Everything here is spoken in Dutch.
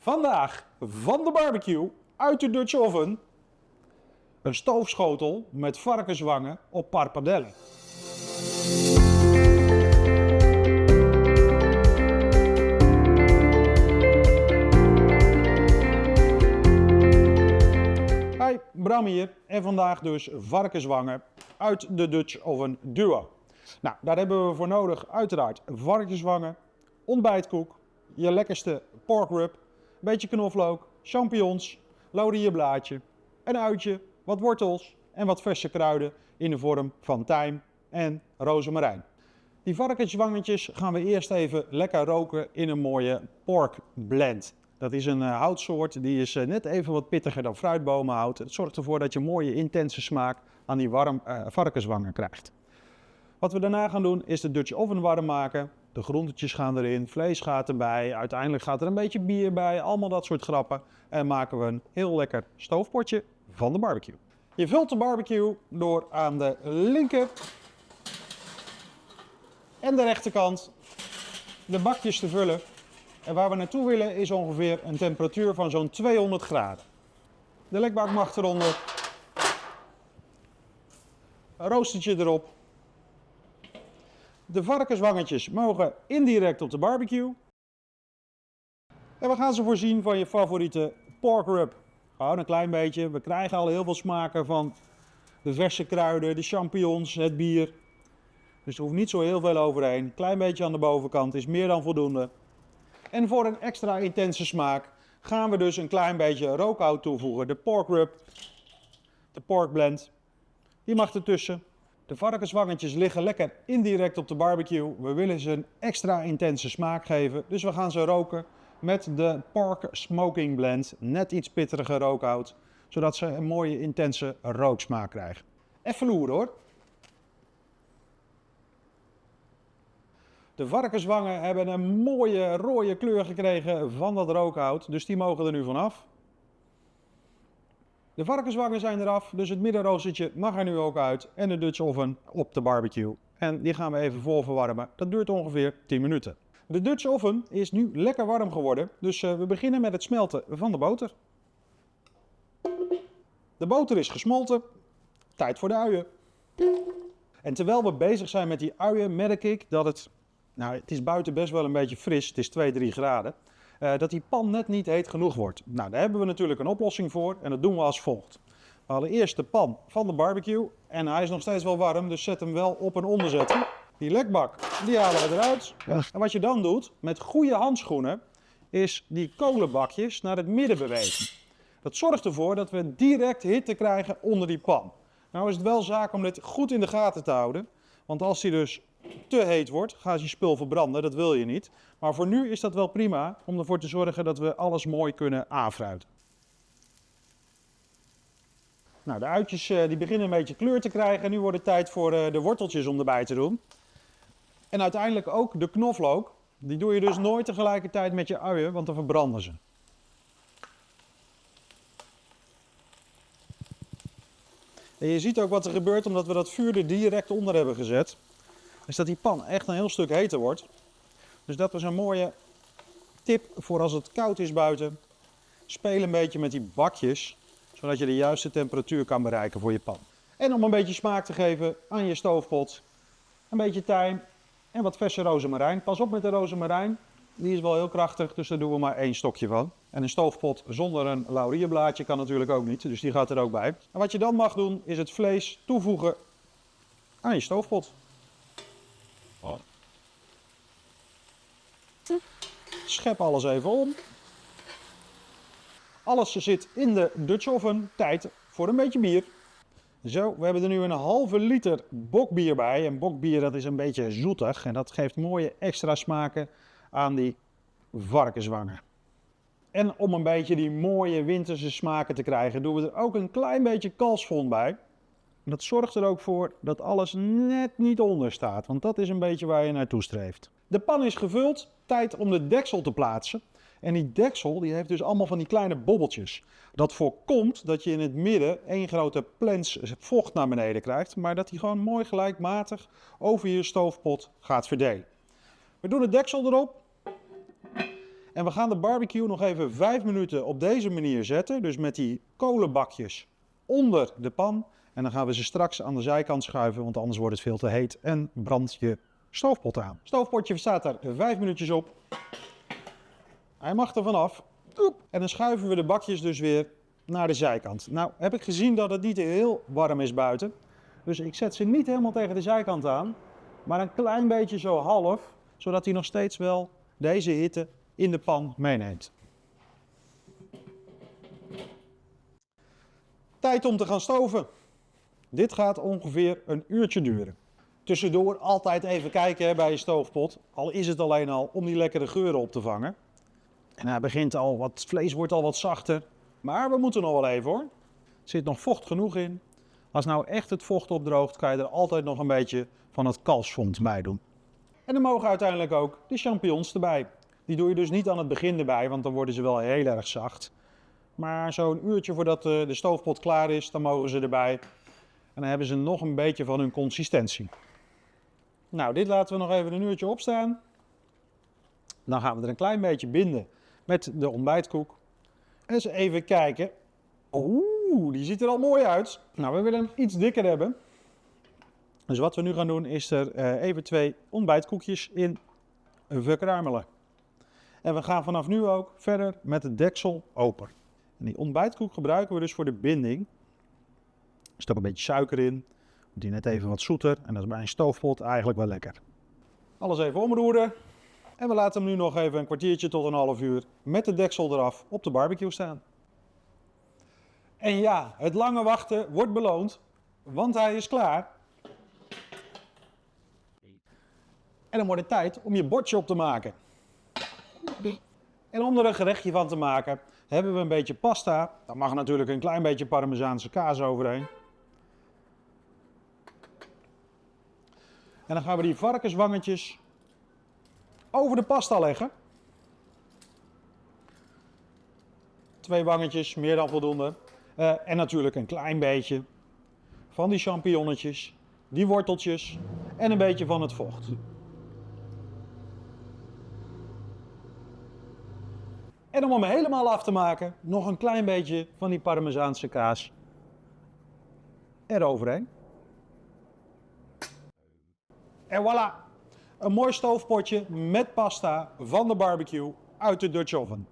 Vandaag van de barbecue uit de Dutch Oven een stoofschotel met varkenswangen op parpadellen. Hi, Bram hier en vandaag dus varkenswangen uit de Dutch Oven Duo. Nou, daar hebben we voor nodig uiteraard varkenswangen, ontbijtkoek, je lekkerste pork rub, een beetje knoflook, champignons, laurierblaadje, een uitje, wat wortels en wat verse kruiden in de vorm van tijm en rozemarijn. Die varkenswangetjes gaan we eerst even lekker roken in een mooie pork blend. Dat is een houtsoort die is net even wat pittiger dan fruitbomenhout. Het zorgt ervoor dat je een mooie intense smaak aan die varkenswangen krijgt. Wat we daarna gaan doen is de Dutch Oven warm maken. De groentetjes gaan erin, vlees gaat erbij, uiteindelijk gaat er een beetje bier bij, allemaal dat soort grappen. En maken we een heel lekker stoofpotje van de barbecue. Je vult de barbecue door aan de linker en de rechterkant de bakjes te vullen. En waar we naartoe willen is ongeveer een temperatuur van zo'n 200 graden. De lekbak mag eronder. Een roostertje erop. De varkenswangetjes mogen indirect op de barbecue. En we gaan ze voorzien van je favoriete pork rub. Gewoon een klein beetje. We krijgen al heel veel smaken van de verse kruiden, de champignons, het bier. Dus er hoeft niet zo heel veel overheen. Een klein beetje aan de bovenkant is meer dan voldoende. En voor een extra intense smaak gaan we dus een klein beetje rookhout toevoegen. De pork rub, de pork blend, die mag ertussen. De varkenswangetjes liggen lekker indirect op de barbecue. We willen ze een extra intense smaak geven, dus we gaan ze roken met de pork smoking blend. Net iets pittiger rookhout, zodat ze een mooie intense rooksmaak krijgen. Even loeren hoor. De varkenswangen hebben een mooie rode kleur gekregen van dat rookhout, dus die mogen er nu vanaf. De varkenswangen zijn eraf, dus het middenroostertje mag er nu ook uit en de Dutch Oven op de barbecue. En die gaan we even voorverwarmen. Dat duurt ongeveer 10 minuten. De Dutch Oven is nu lekker warm geworden, dus we beginnen met het smelten van de boter. De boter is gesmolten. Tijd voor de uien. En terwijl we bezig zijn met die uien merk ik dat het is buiten best wel een beetje fris, het is 2-3 graden. Dat die pan net niet heet genoeg wordt. Nou, daar hebben we natuurlijk een oplossing voor en dat doen we als volgt. We halen eerst de pan van de barbecue en hij is nog steeds wel warm, dus zet hem wel op een onderzetting. Die lekbak, die halen we eruit. En wat je dan doet, met goede handschoenen, is die kolenbakjes naar het midden bewegen. Dat zorgt ervoor dat we direct hitte krijgen onder die pan. Nou is het wel zaak om dit goed in de gaten te houden, want als die dus te heet wordt, gaat je spul verbranden, dat wil je niet. Maar voor nu is dat wel prima om ervoor te zorgen dat we alles mooi kunnen aanfruiten. Nou, de uitjes die beginnen een beetje kleur te krijgen. Nu wordt het tijd voor de worteltjes om erbij te doen. En uiteindelijk ook de knoflook. Die doe je dus nooit tegelijkertijd met je uien, want dan verbranden ze. En je ziet ook wat er gebeurt omdat we dat vuur er direct onder hebben gezet. Is dat die pan echt een heel stuk heter wordt. Dus dat is een mooie tip voor als het koud is buiten. Speel een beetje met die bakjes, zodat je de juiste temperatuur kan bereiken voor je pan. En om een beetje smaak te geven aan je stoofpot, een beetje tijm en wat verse rozemarijn. Pas op met de rozemarijn, die is wel heel krachtig, dus daar doen we maar 1 stokje van. En een stoofpot zonder een laurierblaadje kan natuurlijk ook niet, dus die gaat er ook bij. En wat je dan mag doen, is het vlees toevoegen aan je stoofpot. Schep alles even om. Alles zit in de Dutch Oven. Tijd voor een beetje bier. Zo, we hebben er nu een halve liter bokbier bij. En bokbier dat is een beetje zoetig en dat geeft mooie extra smaken aan die varkenswangen. En om een beetje die mooie winterse smaken te krijgen doen we er ook een klein beetje kalfsfond bij. En dat zorgt er ook voor dat alles net niet onder staat, want dat is een beetje waar je naartoe streeft. De pan is gevuld, tijd om de deksel te plaatsen. En die deksel die heeft dus allemaal van die kleine bobbeltjes. Dat voorkomt dat je in het midden één grote plens vocht naar beneden krijgt, maar dat die gewoon mooi gelijkmatig over je stoofpot gaat verdelen. We doen het deksel erop En we gaan de barbecue nog even 5 minuten op deze manier zetten. Dus met die kolenbakjes onder de pan. En dan gaan we ze straks aan de zijkant schuiven, want anders wordt het veel te heet en brandt je stoofpot aan. Het stoofpotje staat daar 5 minuutjes op. Hij mag er vanaf. En dan schuiven we de bakjes dus weer naar de zijkant. Nou heb ik gezien dat het niet heel warm is buiten. Dus ik zet ze niet helemaal tegen de zijkant aan. Maar een klein beetje zo half. Zodat hij nog steeds wel deze hitte in de pan meeneemt. Tijd om te gaan stoven. Dit gaat ongeveer een uurtje duren. Tussendoor altijd even kijken bij je stoofpot. Al is het alleen al om die lekkere geuren op te vangen. En hij begint al het vlees wordt al wat zachter. Maar we moeten nog wel even hoor. Er zit nog vocht genoeg in. Als nou echt het vocht opdroogt, kan je er altijd nog een beetje van het kalfsfond bij doen. En er mogen uiteindelijk ook de champignons erbij. Die doe je dus niet aan het begin erbij, want dan worden ze wel heel erg zacht. Maar zo'n uurtje voordat de stoofpot klaar is, dan mogen ze erbij. En dan hebben ze nog een beetje van hun consistentie. Nou, dit laten we nog even een uurtje opstaan. Dan gaan we er een klein beetje binden met de ontbijtkoek. En eens even kijken. Oeh, die ziet er al mooi uit. Nou, we willen hem iets dikker hebben. Dus wat we nu gaan doen is er even 2 ontbijtkoekjes in verkruimelen. En we gaan vanaf nu ook verder met het deksel open. En die ontbijtkoek gebruiken we dus voor de binding. Er zit ook een beetje suiker in. Wordt die net even wat zoeter. En dat is bij een stoofpot eigenlijk wel lekker. Alles even omroeren. En we laten hem nu nog even een kwartiertje tot een half uur met de deksel eraf op de barbecue staan. En ja, het lange wachten wordt beloond, want hij is klaar. En dan wordt het tijd om je bordje op te maken. En om er een gerechtje van te maken, hebben we een beetje pasta. Daar mag natuurlijk een klein beetje Parmezaanse kaas overheen. En dan gaan we die varkenswangetjes over de pasta leggen. 2 wangetjes, meer dan voldoende. En natuurlijk een klein beetje van die champignonnetjes, die worteltjes en een beetje van het vocht. En om hem helemaal af te maken, nog een klein beetje van die Parmezaanse kaas eroverheen. En voilà, een mooi stoofpotje met pasta van de barbecue uit de Dutch oven.